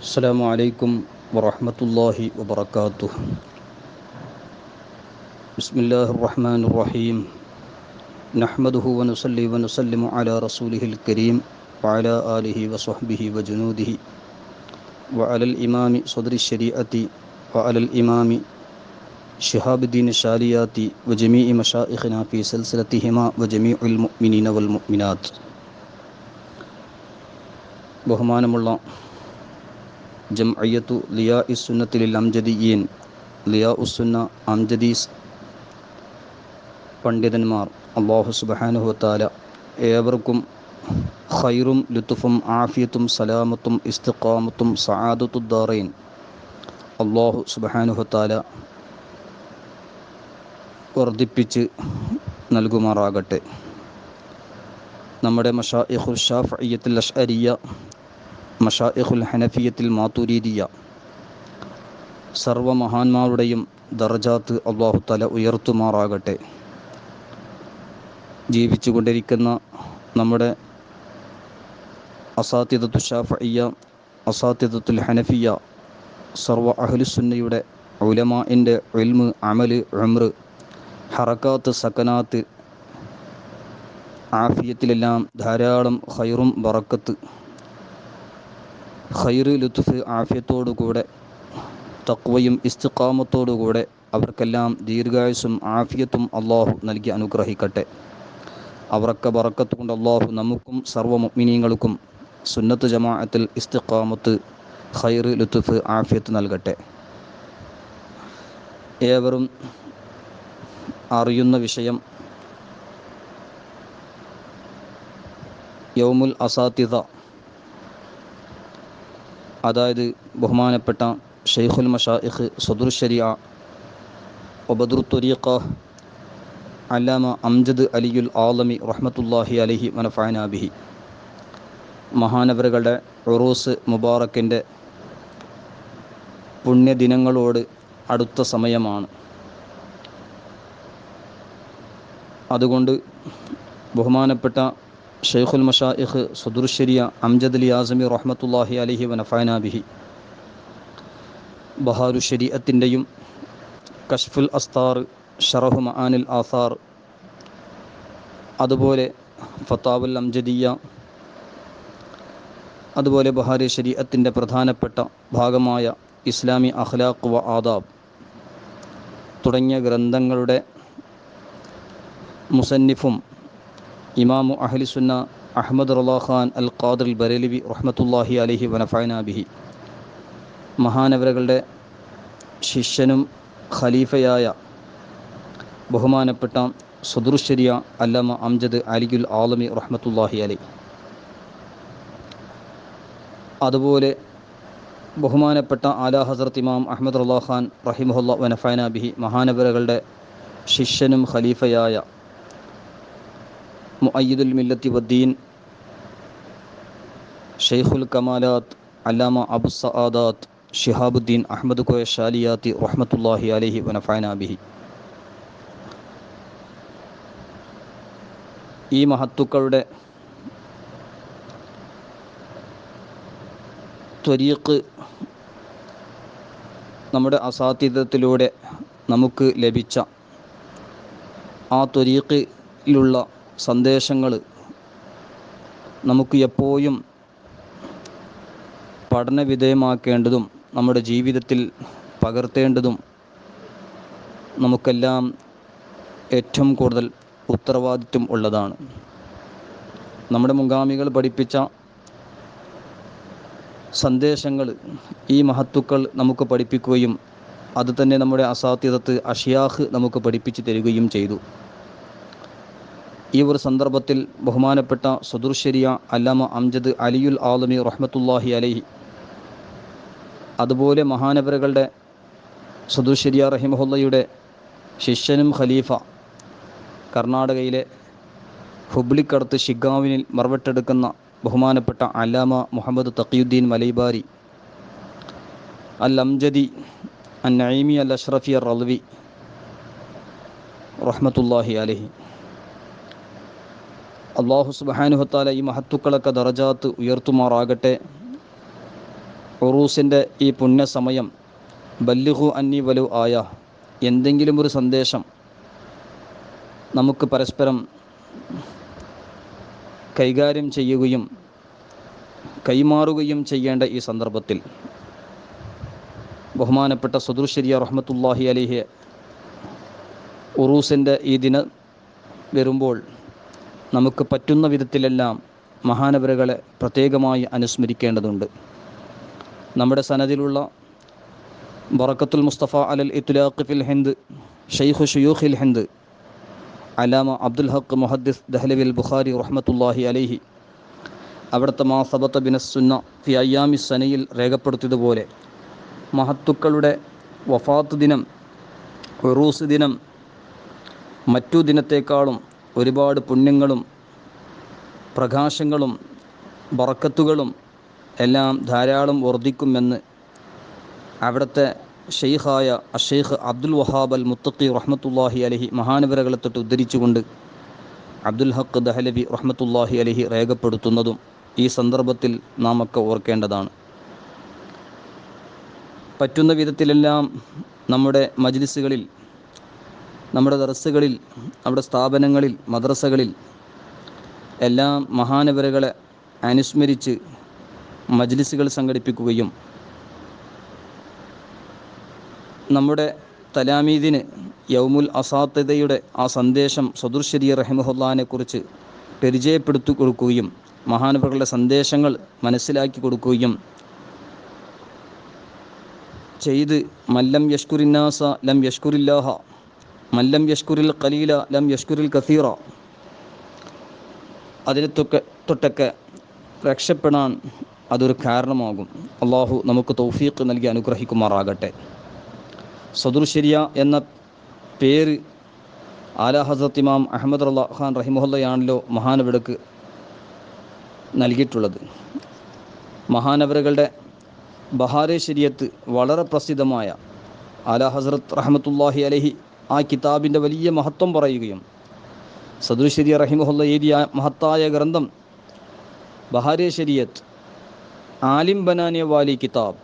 السلام عليكم ورحمة الله وبركاته. بسم الله الرحمن الرحيم. نحمده ونصلي ونسلم على رسوله الكريم وعلى آله وصحبه وجنوده وعلى الإمام صدر الشريعة وعلى الإمام شهاب الدين الشاليات وجميع مشائخنا في سلسلتهما وجميع المؤمنين والمؤمنات. ബഹുമാനമുള്ള ജംഇയ്യത്തു ലിയാ സുന്നത്തിൽ അംജദിയീൻ, ലിയാ ഉസുന്ന അംജദീസ് പണ്ഡിതന്മാർ, അല്ലാഹു സുബ്ഹാനഹു വതആല ഏവർക്കും ഖൈറും ലുത്ഫും ആഫിയത്തും സലാമത്തും ഇസ്തിഖാമത്തും സആദത്തുദ്ദാറൈൻ അല്ലാഹു സുബ്ഹാനഹു വതആല വർദ്ധിപ്പിച്ച് നൽകുമാറാകട്ടെ. നമ്മുടെ മശായിഖുൽ ശാഫിയ്യത്തുൽ അശ്അരിയ്യ, മശായിഖുൽ ഹനഫിയ്യത്തുൽ മാതുരീദിയ്യ, സർവ മഹാന്മാരുടെയും ദർജാത്ത് അല്ലാഹു തആല ഉയർത്തുമാറാകട്ടെ. ജീവിച്ചു കൊണ്ടിരിക്കുന്ന നമ്മുടെ അസാത്തിദത്തുൽ ശാഫിയ്യ, അസാത്തിദത്തുൽ ഹനഫിയ്യ, സർവ അഹ്ലുസുന്നയുടെ ഉലമാഇൻ്റെ ഇൽമ്, അമല്, ഉംറ്, ഹറകാത്ത്, സകനാത്ത്, ആഫിയത്തിലെല്ലാം ധാരാളം ഖൈറും ബറക്കത്ത്, ഖൈറ്, ലുത്ഫ്, ആഫിയത്തോടുകൂടെ തഖ്വയും ഇസ്തിഖാമത്തോടുകൂടെ അവർക്കെല്ലാം ദീർഘായുസ്സും ആഫിയത്തും അള്ളാഹു നൽകി അനുഗ്രഹിക്കട്ടെ. അവർക്ക് ബറക്കത്ത് കൊണ്ട് അള്ളാഹു നമുക്കും സർവ്വ മുഅ്മിനീങ്ങൾക്കും സുന്നത്ത് ജമാഅത്തിൽ ഇസ്തിഖാമത്ത്, ഖൈറ്, ലുത്ഫ്, ആഫിയത്ത് നൽകട്ടെ. ഏവരും അറിയുന്ന വിഷയം യൗമുൽ അസാത്തിദ, അതായത് ബഹുമാനപ്പെട്ട ഷെയ്ഖുൽ മശായിഖ് സദറുൽ ശരീഅ വബദ്റുത് ത്വരീഖ അല്ലാമ അംജദ് അലിയുൽ ആലമി റഹ്മത്തുള്ളാഹി അലൈഹി വനഫഅനാ ബിഹി മഹാനവറുകളുടെ ഉറൂസ് മുബാറക്കിൻ്റെ പുണ്യദിനങ്ങളോട് അടുത്ത സമയമാണ്. അതുകൊണ്ട് ബഹുമാനപ്പെട്ട ഷെയ്ഖുൽ മശായിഖ് സദറുൽ ശരീഅ അംജദ് അലി ആസമി റഹ്മത്തുള്ളാഹി അലൈഹി വനഫഅനാ ബിഹി ബഹാറു ശരീഅത്തിൻ്റെയും കശ്ഫുൽ അസ്താർ, ശറഹു മആനിൽ ആസാർ, അതുപോലെ ഫതാവുൽ അംജദിയ്യ, അതുപോലെ ബഹാരി ശരീഅത്തിൻ്റെ പ്രധാനപ്പെട്ട ഭാഗമായ ഇസ്ലാമി അഖ്ലാഖ് വ ആദാബ് തുടങ്ങിയ ഗ്രന്ഥങ്ങളുടെ മുസന്നിഫും ഇമാമു അഹ്ലി സുന്ന അഹ്മദ് റളാ ഖാൻ അൽ ഖാദിർ ബറേലവി റഹ്മത്തുള്ളാഹി അലൈഹി വനഫഅനാ ബിഹി മഹാനവറുകളുടെ ശിഷ്യനും ഖലീഫയായ ബഹുമാനപ്പെട്ട സദറുൽ ശരീഅ അല്ലാമ അംജദ് അലിയുൽ ആലമി റഹ്മത്തുള്ളാഹി അലൈഹി, അതുപോലെ ബഹുമാനപ്പെട്ട ആലാ ഹസ്രത്ത് ഇമാം അഹ്മദ് റളാ ഖാൻ റഹിമഹുല്ലാഹ് വനഫഅനാ ബിഹി മഹാനവറുകളുടെ ശിഷ്യനും ഖലീഫയായ മുഅയ്യിദുൽ മില്ലത്തി വദ്ദീൻ ഷെയ്ഖുൽ കമാലാത്ത് അല്ലാമ അബുസ് സആദാത്ത് ശിഹാബുദ്ദീൻ അഹ്മദ് കോയ ശാലിയാത്തി റഹ്മത്തുള്ളാഹി അലൈഹി വനഫഅനാ ബിഹി. ഈ മഹത്തുക്കളുടെ ത്വരീഖ് നമ്മുടെ അസാത്തിദത്തിലൂടെ നമുക്ക് ലഭിച്ച ആ ത്വരീഖിലുള്ള സന്ദേശങ്ങൾ നമുക്ക് എപ്പോഴും പഠനവിധേയമാക്കേണ്ടതും നമ്മുടെ ജീവിതത്തിൽ പകർത്തേണ്ടതും നമുക്കെല്ലാം ഏറ്റവും കൂടുതൽ ഉത്തരവാദിത്വം ഉള്ളതാണ്. നമ്മുടെ മുൻഗാമികൾ പഠിപ്പിച്ച സന്ദേശങ്ങൾ ഈ മഹത്തുക്കൾ നമുക്ക് പഠിപ്പിക്കുകയും അത് തന്നെ നമ്മുടെ അസാത്തിദത്ത് അഷ്യാഖ് നമുക്ക് പഠിപ്പിച്ചു തരികയും ചെയ്തു. ഈ ഒരു സന്ദർഭത്തിൽ ബഹുമാനപ്പെട്ട സദറുൽ ശരീഅ അല്ലാമ അംജദ് അലിയുൽ ആലമി റഹ്മത്തുള്ളാഹി അലൈഹി, അതുപോലെ മഹാനവറുകളുടെ സദറുൽ ശരീഅ റഹിമഹുല്ലയുടെ ശിഷ്യനും ഖലീഫ, കർണാടകയിലെ ഹുബ്ലിക്കടുത്ത് ഷിഗാവിനിൽ മറവട്ടെടുക്കുന്ന ബഹുമാനപ്പെട്ട അല്ലാമ മുഹമ്മദ് തഖിയുദ്ദീൻ മലൈബാരി അൽ അംജദി അൻ നഈമി അൽ അഷ്റഫി അർ റളവി റഹ്മത്തുള്ളാഹി അലൈഹി, അല്ലാഹു സുബ്ഹാനഹു വ തആല ഈ മഹത്തുക്കളൊക്കെ ദറജാത്ത് ഉയർത്തുമാറാകട്ടെ. ഉറൂസിൻ്റെ ഈ പുണ്യസമയം ബല്ലിഹു അന്നി വലു ആയ, എന്തെങ്കിലും ഒരു സന്ദേശം നമുക്ക് പരസ്പരം കൈകാര്യം ചെയ്യുകയും കൈമാറുകയും ചെയ്യേണ്ട ഈ സന്ദർഭത്തിൽ ബഹുമാനപ്പെട്ട സദുർ ശരിയ റഹ്മത്തുള്ളാഹി അലൈഹി ഉറൂസിൻ്റെ ഈ ദിനം വരുമ്പോൾ നമുക്ക് പറ്റുന്ന വിധത്തിലെല്ലാം മഹാനവരുകളെ പ്രത്യേകമായി അനുസ്മരിക്കേണ്ടതുണ്ട്. നമ്മുടെ സനദിലുള്ള ബറക്കത്തുൽ മുസ്തഫ അലൽ ഇത്ലാഖ് ഫിൽ ഹിന്ദ് ഷെയ്ഖു ഷുയൂഖിൽ ഹിന്ദ് അലാമ അബ്ദുൽ ഹഖ് മുഹദ്ദിസ് ദഹ്ലവിൽ ബുഖാരി റഹ്മത്തുള്ളാഹി അലൈഹി അവിടുത്തെ മാ സബത ബിനസ് സുന്ന ഫി അയ്യാമി സനയിൽ രേഖപ്പെടുത്തിയതുപോലെ മഹത്തുക്കളുടെ വഫാത്ത് ദിനം, ഉറൂസ് ദിനം മറ്റു ദിനത്തേക്കാളും ഒരുപാട് പുണ്യങ്ങളും പ്രകാശങ്ങളും ബറക്കത്തുകളും എല്ലാം ധാരാളം വർദ്ധിക്കുമെന്ന് അവിടുത്തെ ഷെയ്ഖായ അഷെയ്ഖ് അബ്ദുൽ വഹാബ് അൽ മുത്തഖി റഹ്മത്തുള്ളാഹി അലൈഹി മഹാനവരകളെ തൊട്ട് ഉദ്ധരിച്ചുകൊണ്ട് അബ്ദുൽ ഹഖ് ദഹ്ലവി റഹ്മത്തുള്ളാഹി അലൈഹി രേഖപ്പെടുത്തുന്നതും ഈ സന്ദർഭത്തിൽ നാം ഒക്കെ ഓർക്കേണ്ടതാണ്. പറ്റുന്ന വിധത്തിലെല്ലാം നമ്മുടെ മജ്ലിസുകളിൽ, നമ്മുടെ ദർസുകളിൽ, നമ്മുടെ സ്ഥാപനങ്ങളിൽ, മദ്രസകളിൽ എല്ലാം മഹാനവരകളെ അനുസ്മരിച്ച് മജ്ലിസുകൾ സംഘടിപ്പിക്കുകയും നമ്മുടെ തലാമീദിന് യൗമുൽ അസാത്തിദയുടെ ആ സന്ദേശം സദുർ ശരീ റഹിമഹുല്ലാനെ കുറിച്ച് പരിചയപ്പെടുത്തി കൊടുക്കുകയും മഹാനവറുകളുടെ സന്ദേശങ്ങൾ മനസ്സിലാക്കി കൊടുക്കുകയും ചെയ്ത് മല്ലം യഷ്കുരിന്നാസ ലം യഷ്കുരില്ലാഹ മല്ലം യഷ്കുരിൽ ഖലീല ലം യഷ്കുരിൽ കസീറ, അതിനെ തൊട്ടൊക്കെ രക്ഷപ്പെടാൻ അതൊരു കാരണമാകും. അള്ളാഹു നമുക്ക് തൗഫീഖ് നൽകി അനുഗ്രഹിക്കുമാറാകട്ടെ. സദുർ ശരിയ എന്ന പേര് ആല ഹസ്രത്ത് ഇമാം അഹമ്മദ് റളിയല്ലാഹു ഖാൻ റഹിമഹുല്ലയാണല്ലോ മഹാനവറുകൾക്ക് നൽകിയിട്ടുള്ളത്. മഹാനവറുകളുടെ ബഹാരെ ശരീഅത്ത് വളരെ പ്രസിദ്ധമായ ആല ഹസ്രത്ത് റഹ്മത്തുള്ളാഹി അലൈഹി ആ കിതാബിൻ്റെ വലിയ മഹത്വം പറയുകയും സദുർ ശരിയ റഹിമഹുല്ല എഴുതിയ മഹത്തായ ഗ്രന്ഥം ബഹാരെ ശരീഅത്ത് ആലിം ബനാനിയ വാലി കിതാബ്,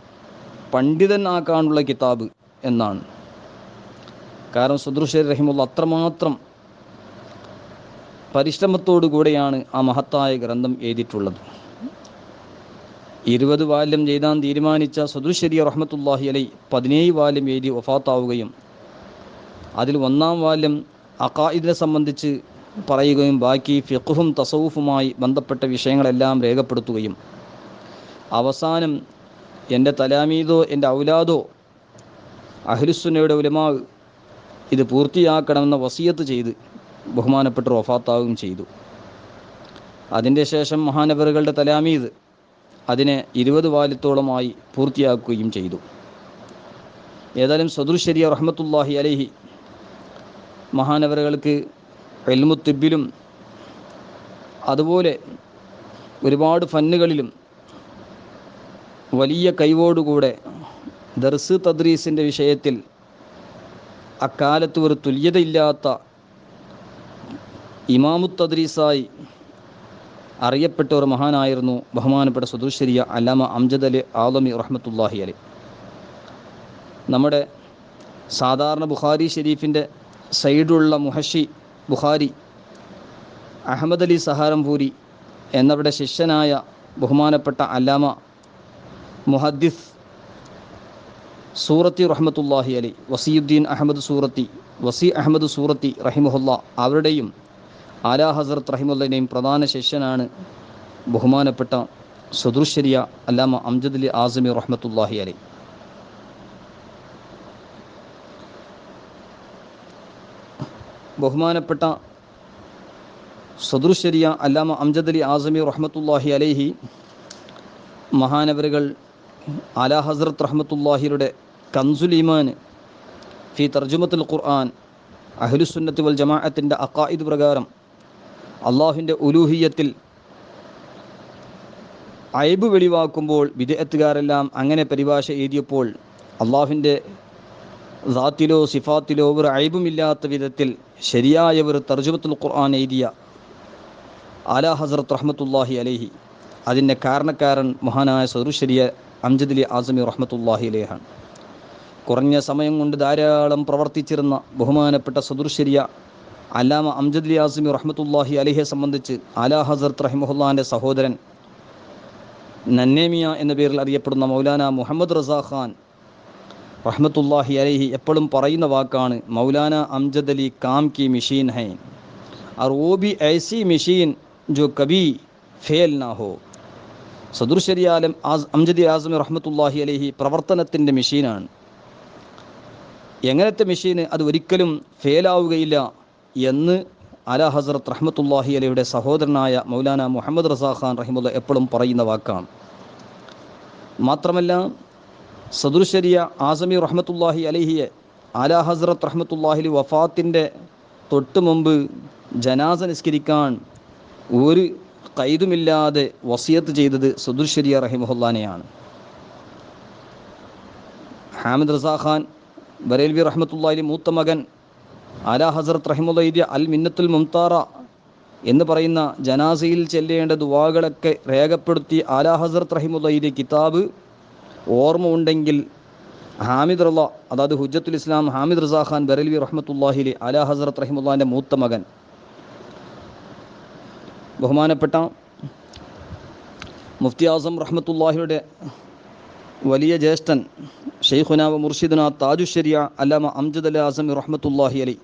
പണ്ഡിതൻ ആക്കാനുള്ള കിതാബ് എന്നാണ്. കാരണം സദുർ ശരി റഹിമുള്ള അത്രമാത്രം പരിശ്രമത്തോടു കൂടെയാണ് ആ മഹത്തായ ഗ്രന്ഥം എഴുതിയിട്ടുള്ളത്. 20 വാല്യം എഴുതാൻ തീരുമാനിച്ച സദുർ ശരി റഹ്മത്തുള്ളാഹി അലൈഹി 17 വാല്യം എഴുതി വഫാത്താവുകയും അതിൽ 1-ാം വാല്യം അഖായിദിനെ സംബന്ധിച്ച് പറയുകയും ബാക്കി ഫിഖ്ഹും തസവുഫുമായി ബന്ധപ്പെട്ട വിഷയങ്ങളെല്ലാം രേഖപ്പെടുത്തുകയും അവസാനം എൻ്റെ തലാമീദോ എൻ്റെ ഔലാദോ അഹ്ലുസുന്നയുടെ ഉലമാ ഇത് പൂർത്തിയാക്കണമെന്ന വസിയത്ത് ചെയ്ത് ബഹുമാനപ്പെട്ട വഫാത്താവുകയും ചെയ്തു. അതിൻ്റെ ശേഷം മഹാനവറുകളുടെ തലാമീദ് അതിനെ 20 വാല്യത്തോളമായി പൂർത്തിയാക്കുകയും ചെയ്തു. ഏതായാലും സദുർ ശരിയ റഹ്മത്തുള്ളാഹി അലൈഹി മഹാനവറുകൾക്ക് ഇൽമു തിബ്ബിലും അതുപോലെ ഒരുപാട് ഫന്നുകളിലും വലിയ കഴിവോടുകൂടെ ദർസ് തദ്രീസിൻ്റെ വിഷയത്തിൽ അക്കാലത്ത് ഒരു തുല്യതയില്ലാത്ത ഇമാമു തദ്രീസായി അറിയപ്പെട്ട ഒരു മഹാനായിരുന്നു ബഹുമാനപ്പെട്ട സദുർ ശരിയ അല്ലാമ അംജദ് അലി ആലമി റഹ്മത്തുള്ളാഹി അലൈഹി. നമ്മുടെ സാധാരണ ബുഖാരി ഷരീഫിൻ്റെ സൈഡുള്ള മുഹഷി ബുഖാരി അഹമ്മദ് അലി സഹാരംപൂരി എന്നവരുടെ ശിഷ്യനായ ബഹുമാനപ്പെട്ട അല്ലാമ മുഹദ്ദിസ് സൂറത്തി റഹ്മത്തുള്ളാഹി അലൈഹി വസിയുദ്ദീൻ അഹമ്മദ് സൂറത്തി വസി അഹമ്മദ് സൂറത്തി റഹിമഹുല്ല അവരുടെയും ആലാ ഹസ്രത്ത് റഹിമുള്ളയുടെയും പ്രധാന ശിഷ്യനാണ് ബഹുമാനപ്പെട്ട സദുർ ശരിയ അല്ലാമ അംജദ് അലി ആസിമി റഹ്മത്തുള്ളാഹി അലൈഹി. ബഹുമാനപ്പെട്ട സദുർ ശരിയ അല്ലാമ അംജദ് അലി ആസിമി റഹ്മത്തുള്ളാഹി അലൈഹി മഹാനവറുകൾ ആലാ ഹസ്രത്ത് റഹ്മത്തുള്ളാഹിയുടെ കൻസുൽ ഈമാൻ ഫി തർജുമത്തുൽ ഖുർആൻ അഹ്ലുസുന്നത്തി വൽ ജമാഅത്തിൻ്റെ അഖായിദ് പ്രകാരം അള്ളാഹുവിൻ്റെ ഉലൂഹിയത്തിൽ അയ്ബ് വെളിവാക്കുമ്പോൾ ബിദ്അത്തുകാരെല്ലാം അങ്ങനെ പരിഭാഷ എഴുതിയപ്പോൾ അള്ളാഹുവിൻ്റെ ദാത്തിലോ സിഫാത്തിലോ ഒരു അയ്ബുമില്ലാത്ത വിധത്തിൽ ശരിയായ ഒരു തർജുമത്തുൽ ഖുർആൻ എഴുതിയ ആലാ ഹസ്രത്ത് റഹ്മത്തുള്ളാഹി അലൈഹി അതിൻ്റെ കാരണക്കാരൻ മഹാനായ സദുർ ശരിയ അംജദ് അലി ആസമി റഹ്മത്തുള്ളാഹി അലൈഹാണ്. കുറഞ്ഞ സമയം കൊണ്ട് ധാരാളം പ്രവർത്തിച്ചിരുന്ന ബഹുമാനപ്പെട്ട സദുർശരിയ അല്ലാമ അംജദ് അലി ആസമി റഹ്മത്തുള്ളാഹി അലൈഹിയെ സംബന്ധിച്ച് ആലാ ഹസ്രത്ത് റഹിമഹുല്ലാൻ്റെ സഹോദരൻ നന്നേമിയ എന്ന പേരിൽ അറിയപ്പെടുന്ന മൗലാന മുഹമ്മദ് റസാ ഖാൻ റഹ്മത്തുള്ളാഹി അലൈഹി എപ്പോഴും പറയുന്ന വാക്കാണ് മൗലാന അംജദ് അലി കാം കി മിഷീൻ ഹൈ और वो भी ऐसी मशीन जो कभी फेल ना हो. സദുർശരി ആലം അംജദ് ആസമി റഹ്മത്തുള്ളാഹി അലൈഹി പ്രവർത്തനത്തിൻ്റെ മെഷീനാണ്. എങ്ങനത്തെ മെഷീന്? അത് ഒരിക്കലും ഫെയിലാവുകയില്ല എന്ന് ആലാ ഹസ്രത്ത് റഹ്മത്തുള്ളാഹി അലൈഹിയുടെ സഹോദരനായ മൗലാന മുഹമ്മദ് റസാ ഖാൻ റഹിമുള്ള എപ്പോഴും പറയുന്ന വാക്കാണ്. മാത്രമല്ല സദുർശരിയ ആസമി റഹ്മത്തുള്ളാഹി അലൈഹിയെ ആലാ ഹസ്രത്ത് റഹ്മത്തുള്ളാഹി വഫാത്തിൻ്റെ തൊട്ട് മുമ്പ് ജനാസ നിസ്കരിക്കാൻ ഒരു ഖൈദുമില്ലാതെ വസിയത്ത് ചെയ്തത് സദുർശരിയ റഹിമഹുല്ലാനെയാണ്. ഹാമിദ് റസാ ഖാൻ ബറേൽവി റഹ്മത്തുള്ളാഹി മൂത്ത മകൻ ആലാ ഹസ്രത്ത് റഹിമുള്ള എഴുതിയ അൽ മിന്നത്തുൽ മുംതാറ എന്ന് പറയുന്ന ജനാസയിൽ ചെല്ലേണ്ട ദുആകളൊക്കെ രേഖപ്പെടുത്തി ആലാ ഹസ്രത്ത് റഹിമുള്ള എഴുതിയ കിതാബ് ഓർമ്മ ഉണ്ടെങ്കിൽ ഹാമിദ് റള, അതായത് ഹുജ്ജത്തുൽ ഇസ്ലാം ഹാമിദ് റസാ ഖാൻ ബറേൽവി റഹ്മത്തുള്ളാഹി ആലാ ഹസ്രത്ത് റഹിമുള്ളാൻ്റെ മൂത്ത മകൻ ബഹുമാനപ്പെട്ട മുഫ്തി ആസം റഹ്മത്തുള്ളാഹിയുടെ വലിയ ജ്യേഷ്ഠൻ ഷെയ്ഖുന വ മുർഷിദുന താജുശ്ശരിയ അല്ലാമ അംജദ് അലി ആസമി റഹ്മത്തുള്ളാഹി അലൈ,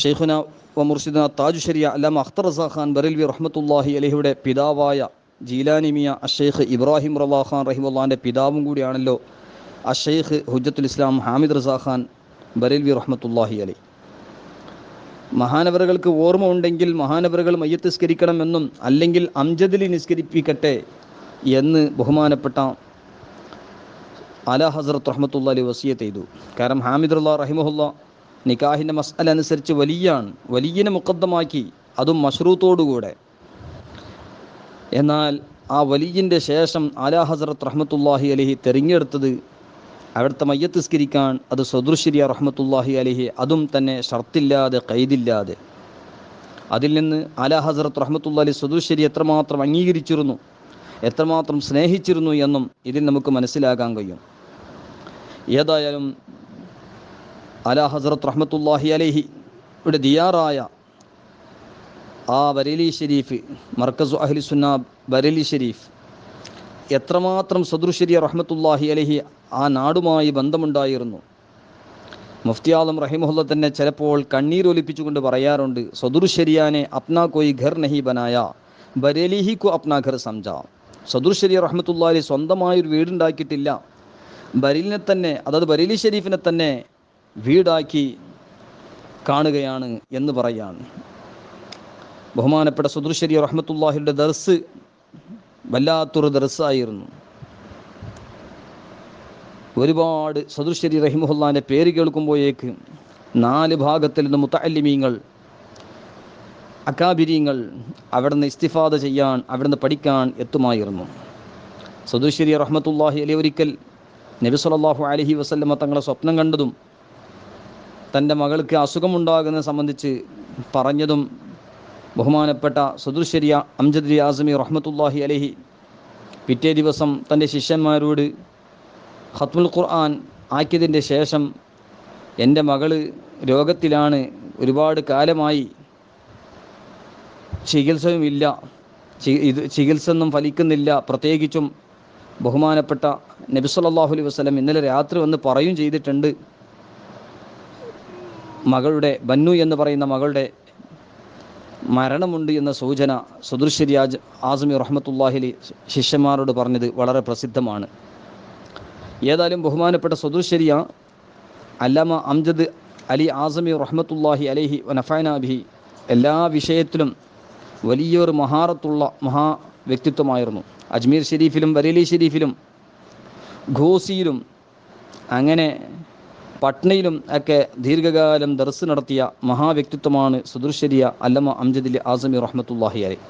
ഷെയ്ഖുന വ മുർഷിദുന താജുശ്ശരിയ അല്ലാമ അഖ്തർ റസാ ഖാൻ ബറേൽവി റഹ്മത്തുള്ളാഹി അലൈഹിയുടെ പിതാവായ ജീലാനിമിയ അഷെയ്ഖ് ഇബ്രാഹിം റളാ ഖാൻ റഹിമുള്ളാൻ്റെ പിതാവും കൂടിയാണല്ലോ അഷെയ്ഖ് ഹുജ്ജത്തുൽ ഇസ്ലാം ഹാമിദ് റസാ ഖാൻ ബറേൽവി റഹ്മത്തുള്ളാഹി അലൈ. മഹാനവറുകൾക്ക് ഓർമ്മ ഉണ്ടെങ്കിൽ മഹാനവറുകൾ മയ്യത്ത് നിസ്കരിക്കണമെന്നും അല്ലെങ്കിൽ അംജദിലി നിസ്കരിപ്പിക്കട്ടെ എന്ന് ബഹുമാനപ്പെട്ട ആലാ ഹസ്രത്ത് റഹ്മത്തുള്ളാഹി അലൈഹി വസിയത്ത് ചെയ്തു. കാരണം ഹാമിദ് റളാ റഹിമഹുല്ല നിക്കാഹിൻ്റെ മസ്അല അനുസരിച്ച് വലിയനെ മുഖദ്ദമാക്കി, അതും മശ്റൂത്തോടുകൂടെ. എന്നാൽ ആ വലിയിൻ്റെ ശേഷം ആലാ ഹസ്രത്ത് റഹ്മത്തുള്ളാഹി അലൈഹി തിരഞ്ഞെടുത്തത് അവിടുത്തെ മയ്യത്ത് നിസ്കരിക്കാൻ അത് സദുർശരിയ റഹ്മത്തുള്ളാഹി അലൈഹി, അതും തന്നെ ഷർത്തില്ലാതെ ഖൈദില്ലാതെ. അതിൽ നിന്ന് ആലാ ഹസ്രത്ത് റഹ്മത്തുള്ളാഹി അലൈഹി സദുർശരി എത്രമാത്രം അംഗീകരിച്ചിരുന്നു, എത്രമാത്രം സ്നേഹിച്ചിരുന്നു എന്നും ഇതിൽ നമുക്ക് മനസ്സിലാക്കാൻ കഴിയും. ഏതായാലും ആലാ ഹസ്രത്ത് റഹ്മത്തുള്ളാഹി അലൈഹി ഇവിടെ ദിയാറായ ആ ബറേലി ഷരീഫ്, മർക്കസു അഹ്ലി സുന്ന ബറേലി ഷരീഫ്, എത്രമാത്രം സദുർശരിയ റഹ്മത്തുള്ളാഹി അലൈഹി ആ നാടുമായി ബന്ധമുണ്ടായിരുന്നു. മുഫ്തി ആലം റഹിമഹുല്ല തന്നെ ചിലപ്പോൾ കണ്ണീരൊലിപ്പിച്ചുകൊണ്ട് പറയാറുണ്ട്, സദുർശരിയാനെ അപ്നാ കോയി ഘർ നഹി ബനായ ബറേലി ഹി കോ അപ്നാ ഘർ സംജാ. സദുർശരിയ റഹ്മത്തുള്ളാഹി സ്വന്തമായൊരു വീടുണ്ടാക്കിയിട്ടില്ല, ബറേലിനെ തന്നെ, അതായത് ബറേലി ഷരീഫിനെ തന്നെ വീടാക്കി കാണുകയാണ് എന്ന് പറയാണ്. ബഹുമാനപ്പെട്ട സദുർശരിയ റഹ്മത്തുള്ളാഹിയുടെ ദർസ് വല്ലാത്തൊരു ദർസായിരുന്നു. ഒരുപാട് സദുർശരി റഹിമഹുല്ലാൻ്റെ പേര് കേൾക്കുമ്പോഴേക്ക് 4 ഭാഗത്തിൽ നിന്ന് മുതഅല്ലിമീങ്ങൾ, അക്കാബിരീങ്ങൾ അവിടുന്ന് ഇസ്തിഫാദ ചെയ്യാൻ, അവിടുന്ന് പഠിക്കാൻ എത്തുമായിരുന്നു. സദുർശരി റഹ്മത്തുള്ളാഹി അലൈഹി ഒരിക്കൽ നബി സല്ലല്ലാഹു അലൈഹി വസല്ലമ തങ്ങളെ സ്വപ്നം കണ്ടതും തൻ്റെ മകൾക്ക് അസുഖമുണ്ടാകുന്നത് സംബന്ധിച്ച് പറഞ്ഞതും ബഹുമാനപ്പെട്ട സദുർശരിയ അംജദ് അലി ആസമി റഹ്മത്തുള്ളാഹി അലൈഹി പിറ്റേ ദിവസം തൻ്റെ ശിഷ്യന്മാരോട് ഖത്മുൽ ഖുർആൻ ആക്കിയതിൻ്റെ ശേഷം, എൻ്റെ മകള് രോഗത്തിലാണ്, ഒരുപാട് കാലമായി ചികിത്സയുമില്ല, ചികിത്സ ഒന്നും ഫലിക്കുന്നില്ല. പ്രത്യേകിച്ചും ബഹുമാനപ്പെട്ട നബി സല്ലല്ലാഹു അലൈഹി വസല്ലം ഇന്നലെ രാത്രി വന്ന് പറയും ചെയ്തിട്ടുണ്ട്, മകളുടെ ബന്നു എന്ന് പറയുന്ന മകളുടെ മരണമുണ്ട് എന്ന സൂചന സദുർശരി ആസമി റഹ്മത്തുള്ളാഹി അലൈഹി ശിഷ്യന്മാരോട് പറഞ്ഞത് വളരെ പ്രസിദ്ധമാണ്. ഏതായാലും ബഹുമാനപ്പെട്ട സദുർശരിയ അല്ലാമ അംജദ് അലി ആസമി റഹ്മത്തുള്ളാഹി അലൈഹി വനഫഅനാ ബിഹി എല്ലാ വിഷയത്തിലും വലിയൊരു മഹാറത്തുള്ള മഹാ വ്യക്തിത്വമായിരുന്നു. അജ്മീർ ഷരീഫിലും ബറേലി ഷരീഫിലും ഘോസിയിലും അങ്ങനെ പട്നയിലും ഒക്കെ ദീർഘകാലം ദർസ് നടത്തിയ മഹാവ്യക്തിത്വമാണ് സദുർശരിയ അല്ലമ അംജദ് അലി ആസമി റഹ്മത്തുള്ളാഹി അലൈഹി.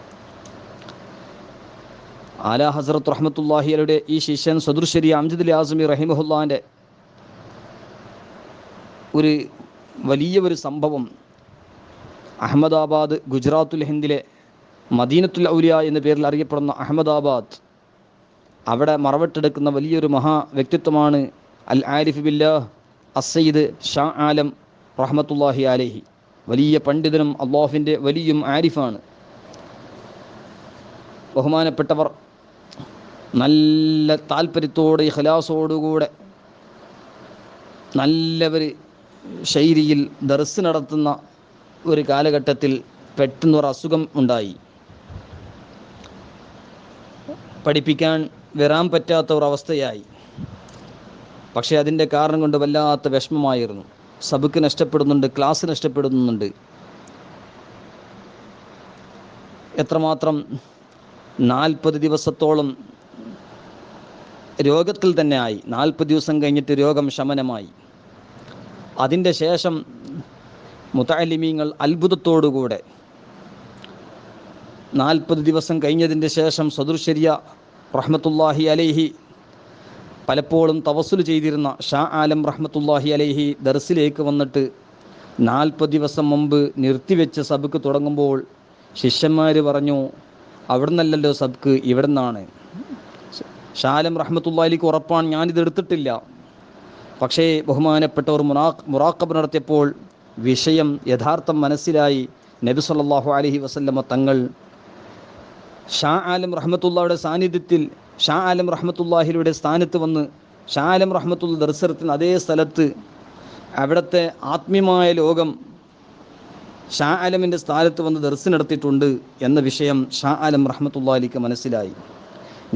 ആലാ ഹസ്രത്ത് റഹ്മത്തുള്ളാഹി അലൈഹിയുടെ ഈ ശിഷ്യൻ സദുർശരിയ അംജദ് അലി ആസമി റഹിമഹുല്ലാൻ്റെ വലിയൊരു സംഭവം അഹമ്മദാബാദ്, ഗുജറാത്തുൽ ഹിന്ദിലെ മദീനത്തുൽ ഔലിയ എന്ന പേരിൽ അറിയപ്പെടുന്ന അഹമ്മദാബാദ്, അവിടെ മറവട്ടെടുക്കുന്ന വലിയൊരു മഹാ വ്യക്തിത്വമാണ് അൽ ആരിഫ് ബില്ലാഹ് അസ്സയ്യിദ് ഷാ ആലം റഹ്മത്തുള്ളാഹി അലൈഹി. വലിയ പണ്ഡിതനും അള്ളാഹുവിൻ്റെ വലിയും ആരിഫാണ്. ബഹുമാനപ്പെട്ടവർ നല്ല താല്പര്യത്തോടെ ഇഖ്ലാസോടുകൂടെ നല്ലൊരു ശൈലിയിൽ ദർസ് നടത്തുന്ന ഒരു കാലഘട്ടത്തിൽ പെട്ടെന്നൊരു അസുഖം ഉണ്ടായി. പഠിപ്പിക്കാൻ വരാൻ പറ്റാത്ത ഒരവസ്ഥയായി. പക്ഷേ അതിൻ്റെ കാരണം കൊണ്ട് വല്ലാത്ത വിഷമമായിരുന്നു. സബക്ക് നഷ്ടപ്പെടുന്നുണ്ട്, ക്ലാസ് നഷ്ടപ്പെടുന്നുണ്ട്. എത്രമാത്രം 40 ദിവസത്തോളം രോഗത്തിൽ തന്നെ ആയി. 40 ദിവസം കഴിഞ്ഞിട്ട് രോഗം ശമനമായി. അതിൻ്റെ ശേഷം മുതഅല്ലിമീങ്ങൾ അത്ഭുതത്തോടുകൂടെ 40 ദിവസം കഴിഞ്ഞതിൻ്റെ ശേഷം സദുർ ശരിയ റഹ്മത്തുള്ളാഹി അലൈഹി പലപ്പോഴും തവസ്സുൽ ചെയ്തിരുന്ന ഷാ ആലം റഹ്മത്തുള്ളാഹി അലൈഹി ദർസിലേക്ക് വന്നിട്ട് 40 ദിവസം മുമ്പ് നിർത്തിവെച്ച് സബ്ക്ക് തുടങ്ങുമ്പോൾ ശിഷ്യന്മാർ പറഞ്ഞു, അവിടെ നിന്നല്ലല്ലോ സബ്ക്ക്, ഇവിടെ നിന്നാണ്. ഷാ ആലം റഹ്മത്തുള്ളാഹിക്ക് ഉറപ്പാണ്, ഞാനിത് എടുത്തിട്ടില്ല. പക്ഷേ ബഹുമാനപ്പെട്ടവർ മുറാഖബ് നടത്തിയപ്പോൾ വിഷയം യഥാർത്ഥം മനസ്സിലായി. നബി സല്ലല്ലാഹു അലൈഹി വസല്ലമ തങ്ങൾ ഷാ ആലം റഹ്മത്തുള്ളാഹിയുടെ സാന്നിധ്യത്തിൽ ഷാ ആലം റഹ്മത്തുള്ളാഹിയുടെ സ്ഥാനത്ത് വന്ന് ഷാ ആലം റഹ്മത്തുള്ള ദർസറത്തിന് അതേ സ്ഥലത്ത് അവിടുത്തെ ആത്മീയമായ ലോകം ഷാ ആലമിൻ്റെ സ്ഥാനത്ത് വന്ന് ദർസ് നടത്തിയിട്ടുണ്ട് എന്ന വിഷയം ഷാ ആലം റഹ്മത്തുള്ളാഹിക്ക് മനസ്സിലായി.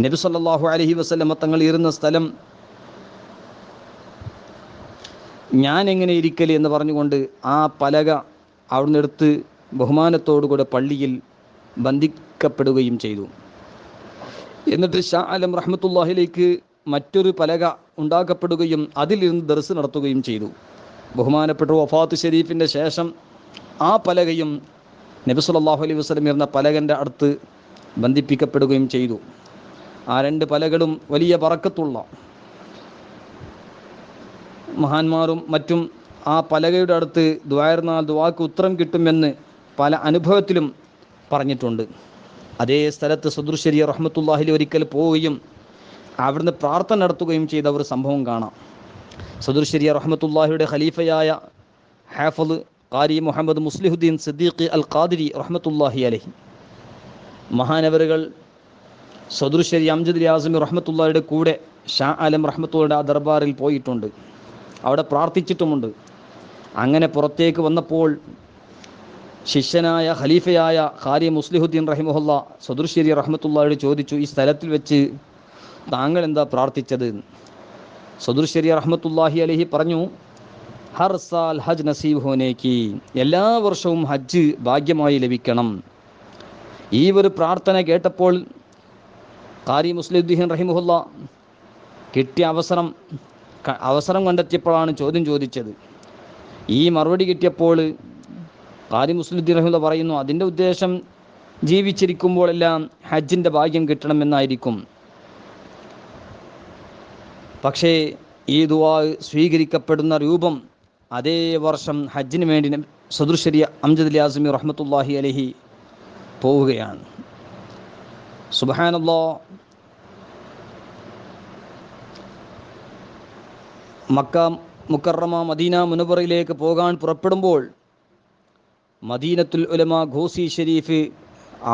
നബി സല്ലല്ലാഹു അലൈഹി വസല്ലമ തങ്ങൾ ഇരുന്ന സ്ഥലം ഞാൻ എങ്ങനെ ഇരിക്കല് എന്ന് പറഞ്ഞുകൊണ്ട് ആ പലക അവിടുന്ന് എടുത്ത് ബഹുമാനത്തോടുകൂടെ പള്ളിയിൽ ബന്ധിക്കപ്പെടുകയും ചെയ്തു. എന്നിട്ട് ഷാ ആലം റഹ്മത്തുള്ളാഹിലേക്ക് മറ്റൊരു പലക ഉണ്ടാക്കപ്പെടുകയും അതിലിരുന്ന് ദർസ് നടത്തുകയും ചെയ്തു. ബഹുമാനപ്പെട്ട വഫാത്ത് ഷരീഫിൻ്റെ ശേഷം ആ പലകയും നബി സല്ലല്ലാഹു അലൈഹി വസല്ലം ഇരുന്ന പലകൻ്റെ അടുത്ത് ബന്ധിപ്പിക്കപ്പെടുകയും ചെയ്തു. ആ 2 പലകളും വലിയ ബറക്കത്തുള്ള മഹാന്മാരും മറ്റും ആ പലകയുടെ അടുത്ത് ദുആയിരുന്നാൽ ദുആക്ക് ഉത്തരം കിട്ടുമെന്ന് പല അനുഭവത്തിലും പറഞ്ഞിട്ടുണ്ട്. അതേ സ്ഥലത്ത് സദുർ ശരിയ റഹ്മത്തുള്ളാഹിൽ ഒരിക്കൽ പോവുകയും അവിടുന്ന് പ്രാർത്ഥന നടത്തുകയും ചെയ്ത ഒരു സംഭവം കാണാം. സദുർ ശരിയ റഹ്മത്തുള്ളാഹിയുടെ ഖലീഫയായ ഹാഫിള് ഖാരി മുഹമ്മദ് മുസ്ലിഹുദ്ദീൻ സിദ്ദീഖ് അൽ ഖാദിരി റഹ്മത്തുള്ളാഹി അലൈഹി മഹാനവറുകൾ സദുർ ശരിയ അംജദ് ആസിമി റഹ്മത്തുള്ളാഹിയുടെ കൂടെ ഷാ ആലം റഹ്മത്തുള്ളാഹിയുടെ ആ ദർബാറിൽ പോയിട്ടുണ്ട്. അവിടെ പ്രാർത്ഥിച്ചിട്ടുമുണ്ട്. അങ്ങനെ പുറത്തേക്ക് വന്നപ്പോൾ ശിഷ്യനായ ഖലീഫയായ ഖാരി മുസ്ലിഹുദ്ദീൻ റഹിമഹുല്ല സദുർ ശരി റഹ്മത്തുള്ളാഹിയോട് ചോദിച്ചു, ഈ സ്ഥലത്തിൽ വെച്ച് താങ്കൾ എന്താ പ്രാർത്ഥിച്ചത്? സദുർ ശരി റഹ്മത്തുള്ളാഹി അലൈഹി പറഞ്ഞു, ഹർ സാൽ ഹജ് നസീബ് ഹോനേക്ക്, എല്ലാ വർഷവും ഹജ്ജ് ഭാഗ്യമായി ലഭിക്കണം. ഈ ഒരു പ്രാർത്ഥന കേട്ടപ്പോൾ ഖാരി മുസ്ലിഹുദ്ദീൻ റഹിമഹുല്ല കിട്ടിയ അവസരം കണ്ടെത്തിയപ്പോഴാണ് ചോദ്യം ചോദിച്ചത്. ഈ മറുപടി കിട്ടിയപ്പോൾ ഖാരി മുസ്ലിഹുദ്ദീൻ റഹിമഹുല്ല പറയുന്നു, അതിൻ്റെ ഉദ്ദേശം ജീവിച്ചിരിക്കുമ്പോഴെല്ലാം ഹജ്ജിൻ്റെ ഭാഗ്യം കിട്ടണമെന്നായിരിക്കും. പക്ഷേ ഈ ദുആ സ്വീകരിക്കപ്പെടുന്ന രൂപം അതേ വർഷം ഹജ്ജിന് വേണ്ടി സദുർ ശരിയ അംജദ് ആസിമി റഹ്മത്തുള്ളാഹി അലൈഹി പോവുകയാണ്. സുബ്ഹാനല്ലാഹ്. മക്ക മുക്കറമ മദീന മുനവ്വറയിലേക്ക് പോകാൻ പുറപ്പെടുമ്പോൾ മദീനത്തുൽ ഉലമ ഘോസി ഷരീഫ്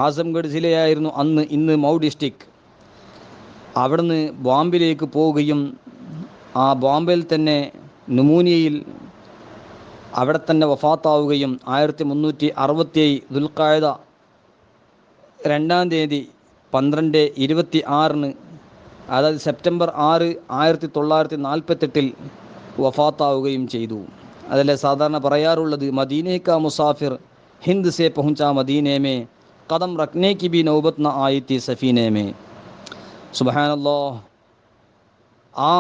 ആസംഗഡ് ജില്ലയായിരുന്നു അന്ന്. ഇന്ന് മൗ ഡിസ്ട്രിക്ട്. അവിടുന്ന് ബോംബെയിലേക്ക് പോവുകയും ആ ബോംബെയിൽ തന്നെ ന്യൂമോണിയയിൽ അവിടെ തന്നെ വഫാത്താവുകയും 1367 ദുൽഖഅദ 2-ാം തീയതി 12:26 അതായത് സെപ്റ്റംബർ 6, 1948 വഫാത്താവുകയും ചെയ്തു. അതല്ലേ സാധാരണ പറയാറുള്ളത്, മദീനെ കാ മുസാഫിർ ഹിന്ദ് സെ പഹുഞ്ചാ മദീനെ മേ കദം റഖ്നെ കി ബി നൗബത് ന ആയി തി സഫീനെ മേ. സുബ്ഹാനല്ലാഹ്. ആ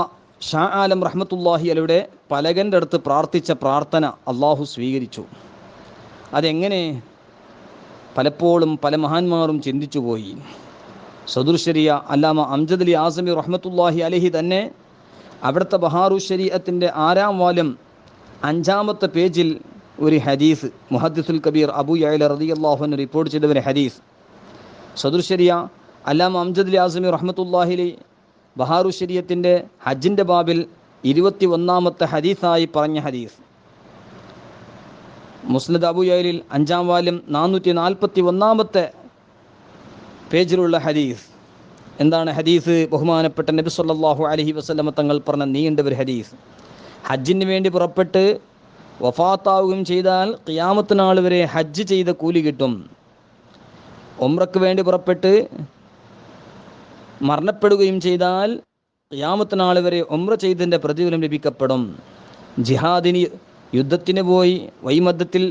ഷാ ആലം റഹ്മത്തുള്ളാഹി അലൈഹിയുടെ പലകൻ്റെ അടുത്ത് പ്രാർത്ഥിച്ച പ്രാർത്ഥന അള്ളാഹു സ്വീകരിച്ചു. അതെങ്ങനെ? പലപ്പോഴും പല മഹാന്മാരും ചിന്തിച്ചുപോയി. സദുർ ശരിയ അല്ലാമ അംജദ് അലി ആസിമി റഹ്മത്തുള്ളാഹി അലൈഹി തന്നെ അവിടുത്തെ ബഹാറു ശരീഅത്തിൻ്റെ 6-ാം വാല്യം 5-ാമത്തെ പേജിൽ ഒരു ഹദീസ് മുഹദ്ദിസുൽ കബീർ അബൂ യഅല റളിയല്ലാഹു അൻഹു റിപ്പോർട്ട് ചെയ്ത ഒരു ഹദീസ്. സദുർ ശരിയ അല്ലാമ അംജദ് അലി ആസിമി റഹ്മത്തുള്ളാഹി അലൈഹി ബഹാറു ശരീയത്തിൻ്റെ ഹജ്ജിൻ്റെ ബാബിൽ 21-ാമത്തെ ഹദീസായി പറഞ്ഞ ഹദീസ്. മുസ്നദ് അബൂ യഅലിൽ 5-ാം വാല്യം 441-ാമത്തെ പേജിലുള്ള ഹദീസ്. എന്താണ് ഹദീസ്? ബഹുമാനപ്പെട്ട നബി സല്ലല്ലാഹു അലൈഹി വസല്ലമ തങ്ങൾ പറഞ്ഞ നീണ്ട ഒരു ഹദീസ്. ഹജ്ജിന് വേണ്ടി പുറപ്പെട്ട് വഫാത്താവുകയും ചെയ്താൽ ഖിയാമത്ത് നാൾ വരെ ഹജ്ജ് ചെയ്ത കൂലി കിട്ടും. ഉംറയ്ക്ക് വേണ്ടി പുറപ്പെട്ട് മരണപ്പെടുകയും ചെയ്താൽ ഖിയാമത്ത് നാൾ വരെ ഉംറ ചെയ്തതിൻ്റെ പ്രതിഫലം ലഭിക്കപ്പെടും. ജിഹാദിന് യുദ്ധത്തിന് പോയി വൈമധ്യത്തിൽ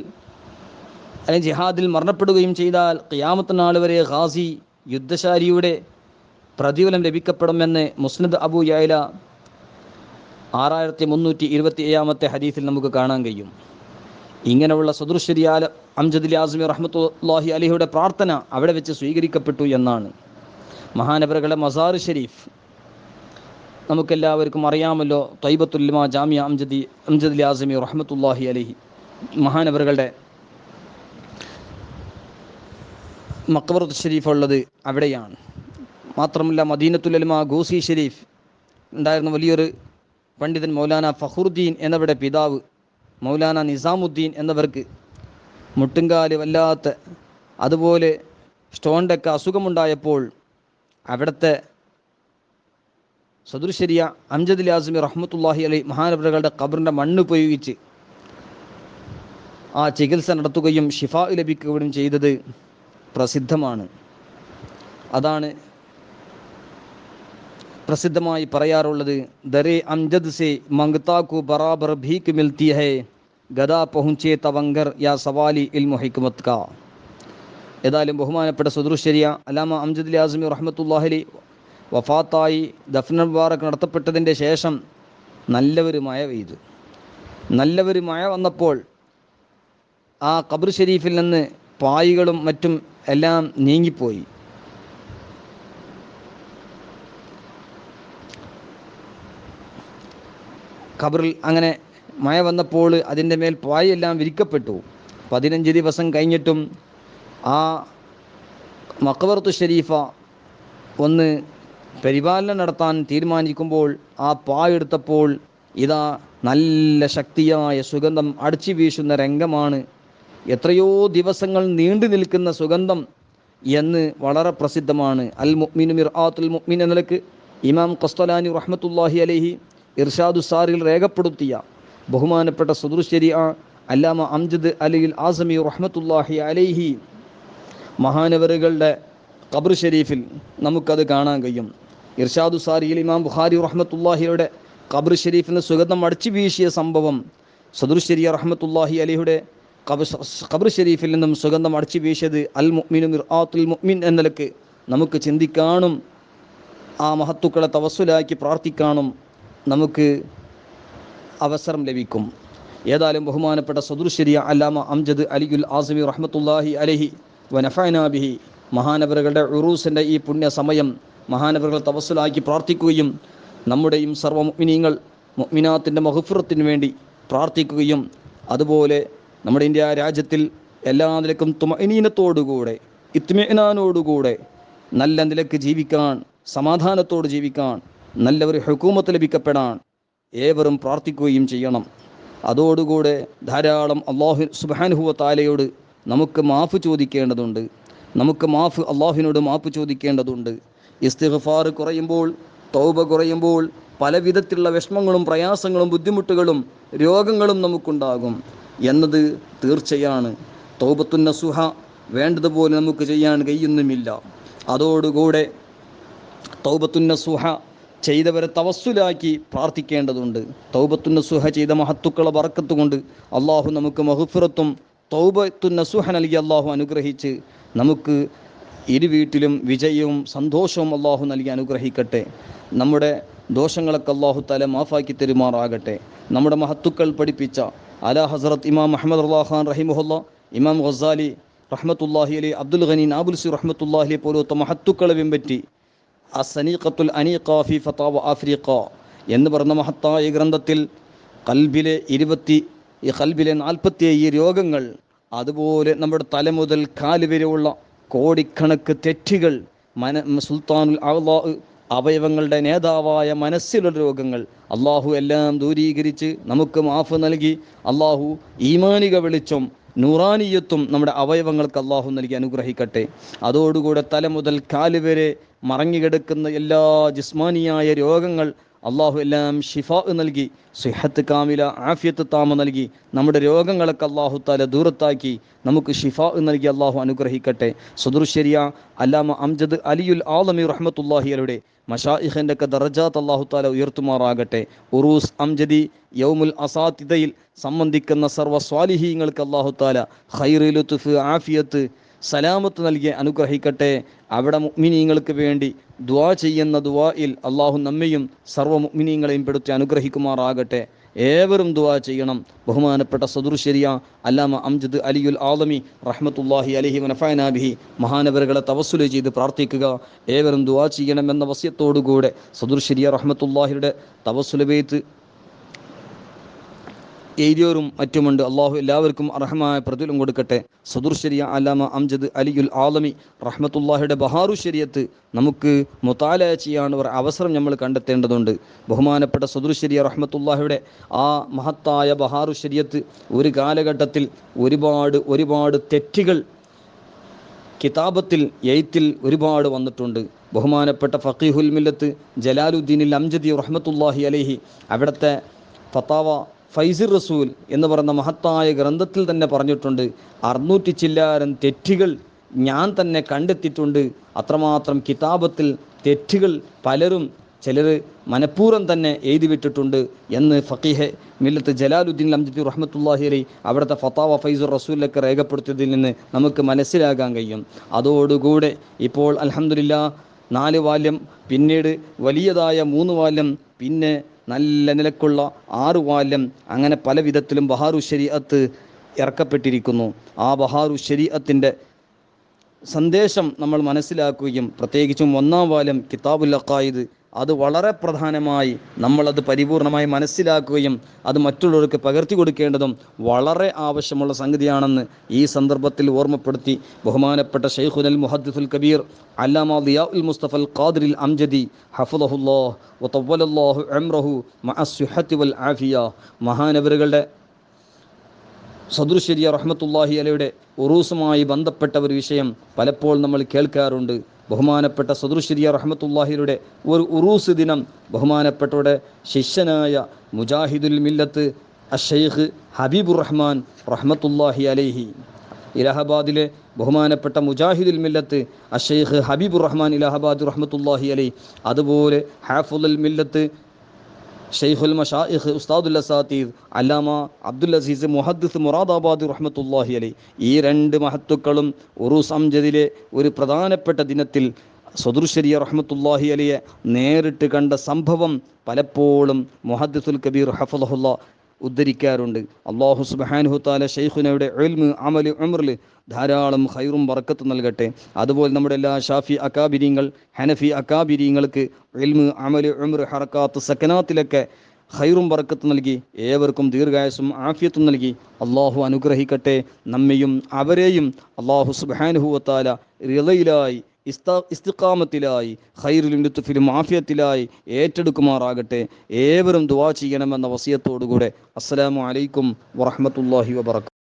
അല്ലെങ്കിൽ ജിഹാദിൽ മരണപ്പെടുകയും ചെയ്താൽ ഖിയാമത്ത് നാൾ വരെ ഖാസി യുദ്ധശാലിയുടെ പ്രതിഫലം ലഭിക്കപ്പെടുമെന്ന് മുസ്നദ് അബൂ യഅല 6327-ാമത്തെ ഹദീസിൽ നമുക്ക് കാണാൻ കഴിയും. ഇങ്ങനെയുള്ള സദൃശ്ശരിയാൽ അംജദ് ആസ്മി റഹ്മത്തുള്ളാഹി അലൈഹിയുടെ പ്രാർത്ഥന അവിടെ വെച്ച് സ്വീകരിക്കപ്പെട്ടു എന്നാണ്. മഹാനവറുകളുടെ മസാർ ഷരീഫ് നമുക്കെല്ലാവർക്കും അറിയാമല്ലോ. ത്വയ്ബത്തുൽ ഉലമാ ജാമിയ അംജദ് ആസ്മി റഹ്മത്തുള്ളാഹി അലൈഹി മഹാനവറുകളുടെ മഖ്ബറത്ത് ഷരീഫ് ഉള്ളത് അവിടെയാണ്. മാത്രമല്ല മദീനത്തുൽ ഉലമാ ഗൂസി ഷരീഫ് ഉണ്ടായിരുന്ന വലിയൊരു പണ്ഡിതൻ മൗലാന ഫഖ്റുദ്ദീൻ എന്നവരുടെ പിതാവ് മൗലാന നിസാമുദ്ദീൻ എന്നവർക്ക് മുട്ടുംകാല് വല്ലാത്ത അതുപോലെ സ്റ്റോണിൻ്റെയൊക്കെ അസുഖമുണ്ടായപ്പോൾ അവിടുത്തെ സദൃശരിയ അംജദ് ആസ്മി റഹ്മത്തുള്ളാഹി അലൈഹി മഹാനവറുകളുടെ ഖബറിൻ്റെ മണ്ണ് ഉപയോഗിച്ച് ആ ചികിത്സ നടത്തുകയും ഷിഫാ ലഭിക്കുകയും ചെയ്തത് പ്രസിദ്ധമാണ്. അതാണ് പ്രസിദ്ധമായി പറയാറുള്ളത്, ദരേ അംജദ് സേ മംഗ്താക്കു ബറാബർ ഭീക്ക് മിൽത്തി ഹൈ ഗദാ പഹുഞ്ചേ തവങ്കർ യാ സവാലി ഇൽമു ഹിക്മത് കാ. ഏതായാലും ബഹുമാനപ്പെട്ട സദൃശരിയ അല്ലാമ അംജദ് ആസ്മി റഹ്മത്തുള്ളാഹി അലൈഹി വഫാത്തായി ദഫ്ന മുബാറക് നടത്തപ്പെട്ടതിൻ്റെ ശേഷം നല്ലൊരു മഴ പെയ്തു. നല്ലൊരു മഴ വന്നപ്പോൾ ആ ഖബർ ഷരീഫിൽ നിന്ന് പായികളും മറ്റും എല്ലാം നീങ്ങിപ്പോയി. ഖബറിൽ അങ്ങനെ മഴ വന്നപ്പോൾ അതിൻ്റെ മേൽ പായെല്ലാം വിരിക്കപ്പെട്ടു. 15 ദിവസം കഴിഞ്ഞിട്ടും ആ മഖ്ബറത്തു ഷരീഫ ഒന്ന് പരിപാലനം നടത്താൻ തീരുമാനിക്കുമ്പോൾ ആ പായെടുത്തപ്പോൾ ഇതാ നല്ല ശക്തിയായ സുഗന്ധം അടിച്ചു വീശുന്ന രംഗമാണ്. എത്രയോ ദിവസങ്ങൾ നീണ്ടു നിൽക്കുന്ന സുഗന്ധം എന്ന് വളരെ പ്രസിദ്ധമാണ്. അൽ മുഅ്മിനു മിർആത്തുൽ മുഅ്മിൻ എന്ന നിലക്ക് ഇമാം ഖസ്തലാനി റഹ്മത്തുള്ളാഹി അലൈഹി ഇർഷാദു സാറിൽ രേഖപ്പെടുത്തിയ ബഹുമാനപ്പെട്ട സദൃശരിയ അല്ലാമ അംജദ് അലിൽ ആസമി റഹ്മത്തുള്ളാഹി അലൈഹി മഹാനവറുകളുടെ ഖബർ ഷരീഫിൽ നമുക്കത് കാണാൻ കഴിയും. ഇർഷാദു സാരിയിൽ ഇമാം ബുഖാരി റഹ്മത്തുള്ളാഹിയുടെ ഖബർ ഷരീഫിന് സുഗന്ധം അടിച്ചു വീശിയ സംഭവം സദൃശരിയ റഹ്മത്തുള്ളാഹി അലൈഹിയുടെ ഖബർ ഷരീഫിൽ നിന്നും സുഗന്ധം അടിച്ചു വീശിയത് അൽ മുഅ്മിനു മിർആത്തുൽ മുഅ്മിൻ എന്ന നിലക്ക് നമുക്ക് ചിന്തിക്കാനും ആ മഹത്തുക്കളെ തവസ്സുലാക്കി പ്രാർത്ഥിക്കാനും നമുക്ക് അവസരം ലഭിക്കും. ഏതായാലും ബഹുമാനപ്പെട്ട സദൃശരിയ അല്ലാമ അംജദ് അലിയുൽ ആസ്മി റഹ്മത്തുള്ളാഹി അലൈഹി വനഫഅനാ ബിഹി മഹാനവറുകളുടെ ഉറൂസിൻ്റെ ഈ പുണ്യ സമയം മഹാനവറുകൾ തവസ്സുലാക്കി പ്രാർത്ഥിക്കുകയും നമ്മുടെയും സർവ്വ മുഅ്മിനീങ്ങൾ മുഅ്മിനാത്തിൻ്റെ മഗ്ഫിറത്തിന് വേണ്ടി പ്രാർത്ഥിക്കുകയും അതുപോലെ നമ്മുടെ ഇന്ത്യ രാജ്യത്തിൽ എല്ലാ നിലക്കും തുമഅനീനത്തോടുകൂടെ ഇത്മിഇനാനോടുകൂടെ നല്ല നിലക്ക് ജീവിക്കാൻ, സമാധാനത്തോട് ജീവിക്കാൻ, നല്ല ഒരു ഹുകൂമത്ത് ലഭിക്കപ്പെടാൻ ഏവരും പ്രാർത്ഥിക്കുകയും ചെയ്യണം. അതോടുകൂടെ ധാരാളം അല്ലാഹു സുബ്ഹാനഹു വ തആലയോട് നമുക്ക് മാഫ് ചോദിക്കേണ്ടതുണ്ട്. അല്ലാഹുവിനോട് മാഫ് ചോദിക്കേണ്ടതുണ്ട്. ഇസ്തിഗ്ഫാർ കുറയുമ്പോൾ, തൗബ കുറയുമ്പോൾ പല വിധത്തിലുള്ള വിഷമങ്ങളും പ്രയാസങ്ങളും ബുദ്ധിമുട്ടുകളും രോഗങ്ങളും നമുക്കുണ്ടാകും എന്നത് തീർച്ചയാണ്. തൗബത്തുൻ നസുഹ വേണ്ടതുപോലെ നമുക്ക് ചെയ്യാൻ കഴിയുന്നുമില്ല. അതോടുകൂടെ തൗബത്തുൻ നസുഹ ചെയ്തവരെ തവസ്സുലാക്കി പ്രാർത്ഥിക്കേണ്ടതുണ്ട്. തൗബത്തുൻ നസുഹ ചെയ്ത മഹത്തുക്കളെ ബറക്കത്ത് കൊണ്ട് അള്ളാഹു നമുക്ക് മഗ്ഫിറത്തും തൗബത്തുൻ നസുഹ നൽകി അള്ളാഹു അനുഗ്രഹിച്ച് നമുക്ക് ഇരു വീട്ടിലും വിജയവും സന്തോഷവും അള്ളാഹു നൽകി അനുഗ്രഹിക്കട്ടെ. നമ്മുടെ ദോഷങ്ങളൊക്കെ അള്ളാഹു തആല മാഫാക്കി തരുമാറാകട്ടെ. നമ്മുടെ മഹത്തുക്കൾ പഠിപ്പിച്ച അലാ ഹസ്രത്ത് ഇമാം മുഹമ്മദ് റളിയല്ലാഹു ഖാൻ റഹിമഹുല്ലാ, ഇമാം ഗസാലി റഹ്മത്തുള്ളാഹി അലൈഹി, അബ്ദുൽ ഗനി നാബുൽസി റഹ്മത്തുള്ളാഹി അലൈഹി പോലത്തെ മഹത്തുക്കളെ പിൻപറ്റി അസ്സനീഖത്തുൽ അനീഖ ഫി ഫതാവ ആഫ്രിഖ എന്ന് പറഞ്ഞ മഹത്തായ ഗ്രന്ഥത്തിൽ ഖൽബിലെ 47 രോഗങ്ങൾ, അതുപോലെ നമ്മുടെ തല മുതൽ കാല് വരെയുള്ള കോടിക്കണക്ക് തെറ്റുകൾ, സുൽത്താനുൽ അഅ്ളാ അവയവങ്ങളുടെ നേതാവായ മനസ്സിലുള്ള രോഗങ്ങൾ അള്ളാഹു എല്ലാം ദൂരീകരിച്ച് നമുക്ക് മാഫ് നൽകി അള്ളാഹു ഈമാനിക വെളിച്ചം നൂറാനിയത്തും നമ്മുടെ അവയവങ്ങൾക്ക് അള്ളാഹു നൽകി അനുഗ്രഹിക്കട്ടെ. അതോടുകൂടെ തല മുതൽ കാല് വരെ മറങ്ങിക്കിടക്കുന്ന എല്ലാ ജിസ്മാനിയായ രോഗങ്ങൾ അള്ളാഹു എല്ലാം ഷിഫാ നൽകി, സിഹത്ത് കാമില, ആഫിയത്ത് താമ നൽകി നമ്മുടെ രോഗങ്ങളൊക്കെ അള്ളാഹു താല ദൂരത്താക്കി നമുക്ക് ഷിഫാ നൽകി അള്ളാഹു അനുഗ്രഹിക്കട്ടെ. സദറുശരിയ അല്ലാമ അംജദ് അലിയുൽ ആലമി റഹ്മത്തുള്ളാഹിയുടെ മശായിഖിൻ്റെ ഒക്കെ ദറജാത്ത് അള്ളാഹു താല ഉയർത്തുമാറാകട്ടെ. ഉറൂസ് അംജദി യൗമുൽ അസാത്തിദയിൽ സംബന്ധിക്കുന്ന സർവ്വ സ്വാലിഹീങ്ങൾക്ക് അള്ളാഹു താല ഖൈറ്, ലുത്ഫ്, ആഫിയത്ത്, സലാമത്ത് നൽകി അനുഗ്രഹിക്കട്ടെ. അവിടെ മുഅ്മിനീങ്ങൾക്ക് വേണ്ടി ദുആ ചെയ്യുന്ന ദുആയിൽ അള്ളാഹു നമ്മയും സർവ്വ മുഅ്മിനീങ്ങളെയും പെടുത്തി അനുഗ്രഹിക്കുമാറാകട്ടെ. ഏവരും ദുആ ചെയ്യണം. ബഹുമാനപ്പെട്ട സദറുശരിയ അല്ലാമ അംജദ് അലിയുൽ ആലമി റഹ്മത്തുള്ളാഹി അലൈഹി വനഫഅനാ ബിഹി മഹാനവറുകളെ തവസ്സുൽ ചെയ്ത് പ്രാർത്ഥിക്കുക. ഏവരും ദുആ ചെയ്യണമെന്ന വസിയത്തോടുകൂടെ സദറുശരിയ റഹ്മത്തുള്ളാഹിയുടെ തവസ്സുൽ ബൈത്ത് എഴുതിയവരും മറ്റുമുണ്ട്. അള്ളാഹു എല്ലാവർക്കും അർഹമായ പ്രതിഫലം കൊടുക്കട്ടെ. സദറുശരിയ അല്ലാമ അംജദ് അലിയുൽ ആലമി റഹ്മത്തുള്ളാഹിയുടെ ബഹാറു ശരിയത്ത് നമുക്ക് മുതാല ചെയ്യാൻ ഒരു അവസരം നമ്മൾ കണ്ടെത്തേണ്ടതുണ്ട്. ബഹുമാനപ്പെട്ട സദറുശരിയ റഹ്മത്തുള്ളാഹിയുടെ ആ മഹത്തായ ബഹാറു ശരിയത്ത് ഒരു കാലഘട്ടത്തിൽ ഒരുപാട് തെറ്റുകൾ കിതാബത്തിൽ എഴുത്തിൽ ഒരുപാട് വന്നിട്ടുണ്ട്. ബഹുമാനപ്പെട്ട ഫഖീഹുൽ മില്ലത്ത് ജലാലുദ്ദീനിൽ അംജദി റഹ്മത്തുള്ളാഹി അലൈഹി അവിടുത്തെ ഫത്താവ ഫൈസിർ റസൂൽ എന്ന് പറയുന്ന മഹത്തായ ഗ്രന്ഥത്തിൽ തന്നെ പറഞ്ഞിട്ടുണ്ട്, 600 ചില്ലാരം തെറ്റുകൾ ഞാൻ തന്നെ കണ്ടെത്തിയിട്ടുണ്ട്. അത്രമാത്രം കിതാബത്തിൽ തെറ്റുകൾ ചിലർ മനഃപൂർവ്വം തന്നെ എഴുതി വിട്ടിട്ടുണ്ട് എന്ന് ഫഖീഹ് മില്ലത്ത് ജലാലുദ്ദീൻ അംജദി റഹ്മത്തുള്ളാഹി അലൈഹി അവിടുത്തെ ഫത്താവ ഫൈസുർ റസൂലിലൊക്കെ രേഖപ്പെടുത്തിയതിൽ നിന്ന് നമുക്ക് മനസ്സിലാക്കാൻ കഴിയും. അതോടുകൂടെ ഇപ്പോൾ അൽഹംദുലില്ലാ 4 വാല്യം, പിന്നീട് വലിയതായ 3 വാല്യം, പിന്നെ നല്ല നിലക്കുള്ള 6 വാല്യം, അങ്ങനെ പല വിധത്തിലും ബഹാറു ശരീഅത്ത് ഇറക്കപ്പെട്ടിരിക്കുന്നു. ആ ബഹാറു ശരീഅത്തിൻ്റെ സന്ദേശം നമ്മൾ മനസ്സിലാക്കുകയും പ്രത്യേകിച്ചും 1-ാം വാല്യം കിതാബുൽ അഖായിദ് അത് വളരെ പ്രധാനമായി നമ്മളത് പരിപൂർണമായി മനസ്സിലാക്കുകയും അത് മറ്റുള്ളവർക്ക് പകർത്തി കൊടുക്കേണ്ടതും വളരെ ആവശ്യമുള്ള സംഗതിയാണെന്ന് ഈ സന്ദർഭത്തിൽ ഓർമ്മപ്പെടുത്തി ബഹുമാനപ്പെട്ട ശൈഖുൽ മുഹദ്ദിസുൽ കബീർ അല്ലാമ ദിയാഉൽ മുസ്തഫൽ ഖാദിറിൽ അംജദി ഹഫളഹുല്ലാഹ് വതവ്വലല്ലാഹു ഉംറഹു മഅസ്സിഹത്തി വൽ ആഫിയ മഹാനവറുകളുടെ സദറുശരിയ റഹ്മത്തുള്ളാഹി അലൈഹിയുടെ ഉറൂസുമായി ബന്ധപ്പെട്ട ഒരു വിഷയം പലപ്പോൾ നമ്മൾ കേൾക്കാറുണ്ട്. ബഹുമാനപ്പെട്ട സദറുശരിയ റഹ്മത്തുള്ളാഹിയുടെ ഒരു ഉറൂസ് ദിനം ബഹുമാനപ്പെട്ടവരുടെ ശിഷ്യനായ മുജാഹിദുൽ മില്ലത്ത് അഷൈഖ് ഹബീബുർ റഹ്മാൻ റഹ്മത്തുള്ളാഹി അലൈഹി ഇലാഹാബാദിലെ ബഹുമാനപ്പെട്ട മുജാഹിദുൽ മില്ലത്ത് അഷൈഖ് ഹബീബുർ റഹ്മാൻ ഇലാഹാബാദ് റഹ്മത്തുള്ളാഹി അലൈഹി, അതുപോലെ ഹാഫിളുൽ മില്ലത്ത് ഷെയ്ഖുൽ മശായിഖ് ഉസ്താദുൽ അസാതീദ് അല്ലാമ അബ്ദുൽ അസീസ് മുഹദ്ദിസ് മുറാദാബാദ് റഹ്മത്തുള്ളാഹി അലൈഹി ഈ 2 മഹത്തുക്കളും ഉറൂസ് അംജദിലെ ഒരു പ്രധാനപ്പെട്ട ദിനത്തിൽ സദറുശരിയ റഹ്മത്തുള്ളാഹി അലൈഹിയെ നേരിട്ട് കണ്ട സംഭവം പലപ്പോഴും മുഹദ്ദിസുൽ കബീർ ഹഫളഹുല്ലാ ഉദ്ധരിക്കാറുണ്ട്. അല്ലാഹു സുബ്ഹാനഹു തആല ശൈഖുനയുടെ ഇൽമ് അമൽ ഉംറിൽ ധാരാളം ഖൈറും ബറക്കത്ത് നൽകട്ടെ. അതുപോലെ നമ്മുടെ എല്ലാ ഷാഫി അക്കാബിരീങ്ങൾ, ഹനഫി അക്കാബിരീങ്ങൾക്ക് ഇൽമ് അമൽ ഉംറ് ഹറക്കാത്ത് സക്കനാത്തിലൊക്കെ ഖൈറും ബറക്കത്ത് നൽകി ഏവർക്കും ദീർഘായുസ്സും ആഫിയത്തും നൽകി അള്ളാഹു അനുഗ്രഹിക്കട്ടെ. നമ്മയും അവരെയും അല്ലാഹു സുബ്ഹാനഹു വ തആല റിളയിലായി ഇസ്തിഖാമത്തിലായി ഖൈറിലും ലുത്ഫിലും ആഫിയത്തിലായി ഏറ്റെടുക്കുമാറാകട്ടെ. ഏവരും ദുആ ചെയ്യണമെന്ന വസിയത്തോടുകൂടെ അസ്സലാമു അലൈക്കും വറഹ്മത്തുള്ളാഹി വബറകാതുഹു.